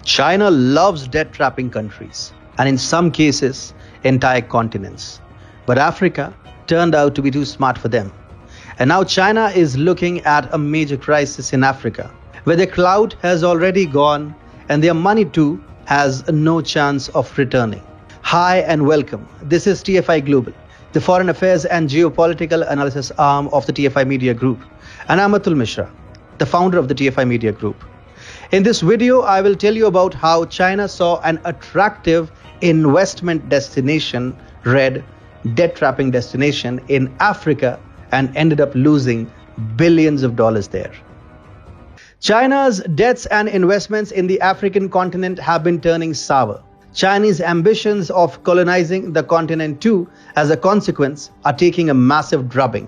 China loves debt trapping countries, and in some cases, entire continents. But Africa turned out to be too smart for them. And now China is looking at a major crisis in Africa, where their clout has already gone and their money too has no chance of returning. Hi and welcome. This is TFI Global, the foreign affairs and geopolitical analysis arm of the TFI Media Group. And I'm Atul Mishra, the founder of the TFI Media Group. In this video, I will tell you about how China saw an attractive investment destination, debt trapping destination in Africa, and ended up losing billions of dollars there. China's debts and investments in the African continent have been turning sour. Chinese ambitions of colonizing the continent too, as a consequence, are taking a massive drubbing.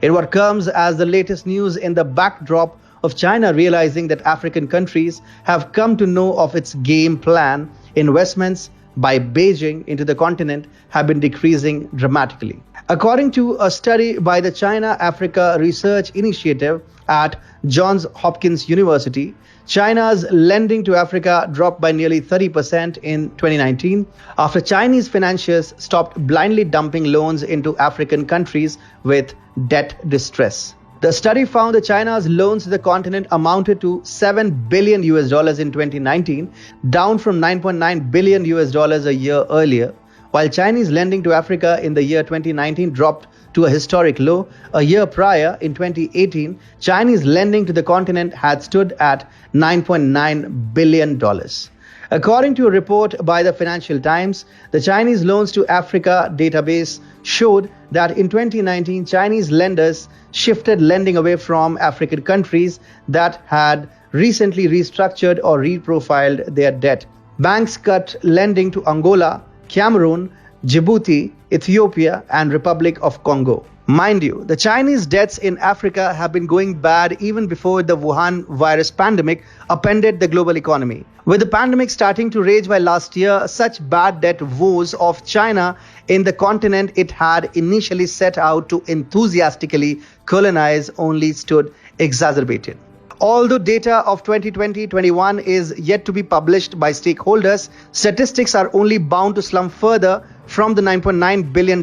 It what comes as the latest news in the backdrop of China realizing that African countries have come to know of its game plan. Investments by Beijing into the continent have been decreasing dramatically. According to a study by the China Africa Research Initiative at Johns Hopkins University, China's lending to Africa dropped by nearly 30% in 2019 after Chinese financiers stopped blindly dumping loans into African countries with debt distress. The study found that China's loans to the continent amounted to $7 billion in 2019, down from $9.9 billion a year earlier, while Chinese lending to Africa in the year 2019 dropped to a historic low. A year prior, in 2018, Chinese lending to the continent had stood at $9.9 billion. According to a report by the Financial Times, the Chinese loans to Africa database showed that in 2019, Chinese lenders shifted lending away from African countries that had recently restructured or reprofiled their debt. Banks cut lending to Angola, Cameroon, Djibouti, Ethiopia, and Republic of Congo. Mind you, the Chinese debts in Africa have been going bad even before the Wuhan virus pandemic upended the global economy. With the pandemic starting to rage by last year, such bad debt woes of China in the continent it had initially set out to enthusiastically colonize only stood exacerbated. Although data of 2020-21 is yet to be published by stakeholders, statistics are only bound to slump further from the $9.9 billion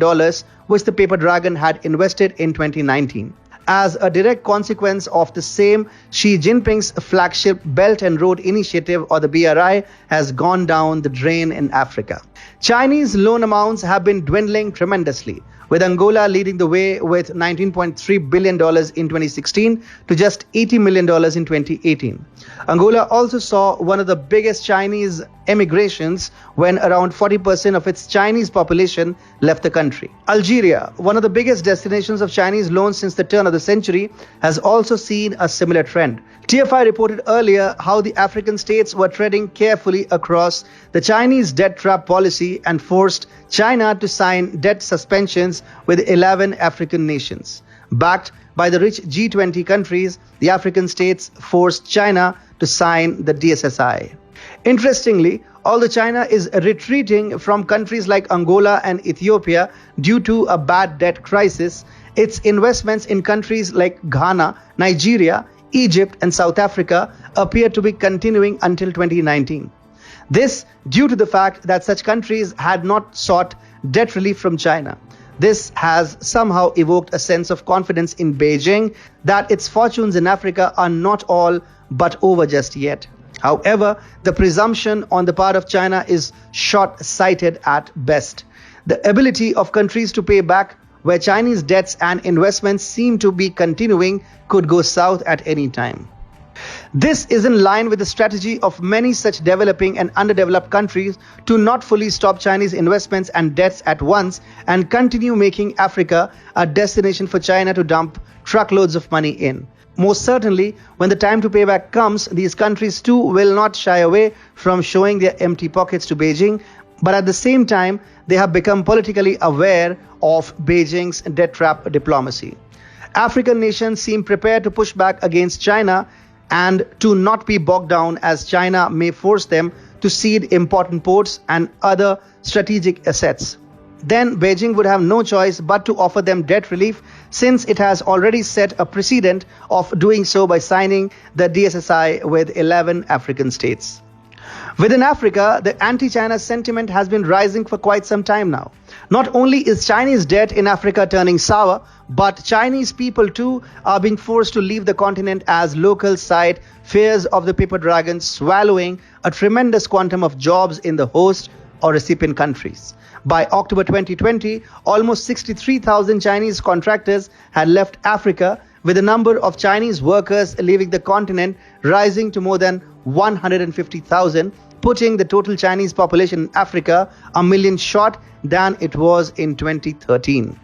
which the paper dragon had invested in 2019. As a direct consequence of the same, Xi Jinping's flagship Belt and Road Initiative, or the BRI, has gone down the drain in Africa. Chinese loan amounts have been dwindling tremendously, with Angola leading the way with $19.3 billion in 2016 to just $80 million in 2018. Angola also saw one of the biggest Chinese emigrations when around 40% of its Chinese population left the country. Algeria, one of the biggest destinations of Chinese loans since the turn of the century, has also seen a similar trend. TFI reported earlier how the African states were treading carefully across the Chinese debt trap policy and forced China to sign debt suspensions with 11 African nations. Backed by the rich G20 countries, the African states forced China to sign the DSSI. Interestingly, although China is retreating from countries like Angola and Ethiopia due to a bad debt crisis, its investments in countries like Ghana, Nigeria, Egypt, and South Africa appear to be continuing until 2019. This due to the fact that such countries had not sought debt relief from China. This has somehow evoked a sense of confidence in Beijing that its fortunes in Africa are not all but over just yet. However, the presumption on the part of China is short-sighted at best. The ability of countries to pay back where Chinese debts and investments seem to be continuing could go south at any time. This is in line with the strategy of many such developing and underdeveloped countries to not fully stop Chinese investments and debts at once and continue making Africa a destination for China to dump truckloads of money in. Most certainly, when the time to pay back comes, these countries too will not shy away from showing their empty pockets to Beijing, but at the same time, they have become politically aware of Beijing's debt trap diplomacy. African nations seem prepared to push back against China and to not be bogged down, as China may force them to cede important ports and other strategic assets. Then Beijing would have no choice but to offer them debt relief, since it has already set a precedent of doing so by signing the DSSI with 11 African states. Within Africa, the anti-China sentiment has been rising for quite some time now. Not only is Chinese debt in Africa turning sour, but Chinese people too are being forced to leave the continent as locals cite fears of the paper dragon swallowing a tremendous quantum of jobs in the host or recipient countries. By October 2020, almost 63,000 Chinese contractors had left Africa, with the number of Chinese workers leaving the continent rising to more than 150,000, putting the total Chinese population in Africa a million short than it was in 2013.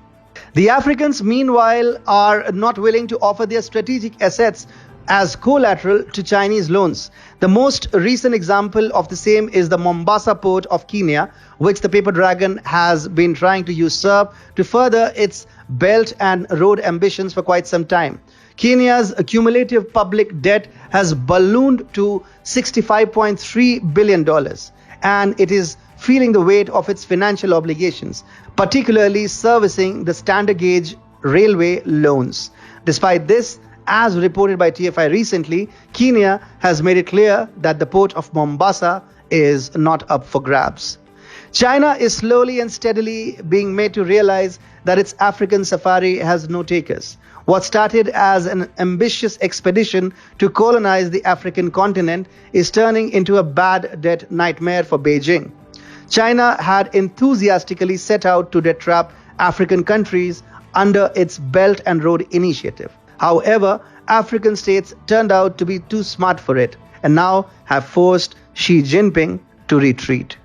The Africans, meanwhile, are not willing to offer their strategic assets as collateral to Chinese loans. The most recent example of the same is the Mombasa port of Kenya, which the paper dragon has been trying to usurp to further its belt and road ambitions for quite some time. Kenya's cumulative public debt has ballooned to $65.3 billion, and it is feeling the weight of its financial obligations, particularly servicing the standard gauge railway loans. Despite this, as reported by TFI recently, Kenya has made it clear that the port of Mombasa is not up for grabs. China is slowly and steadily being made to realize that its African safari has no takers. What started as an ambitious expedition to colonize the African continent is turning into a bad debt nightmare for Beijing. China had enthusiastically set out to debt trap African countries under its Belt and Road Initiative. However, African states turned out to be too smart for it and now have forced Xi Jinping to retreat.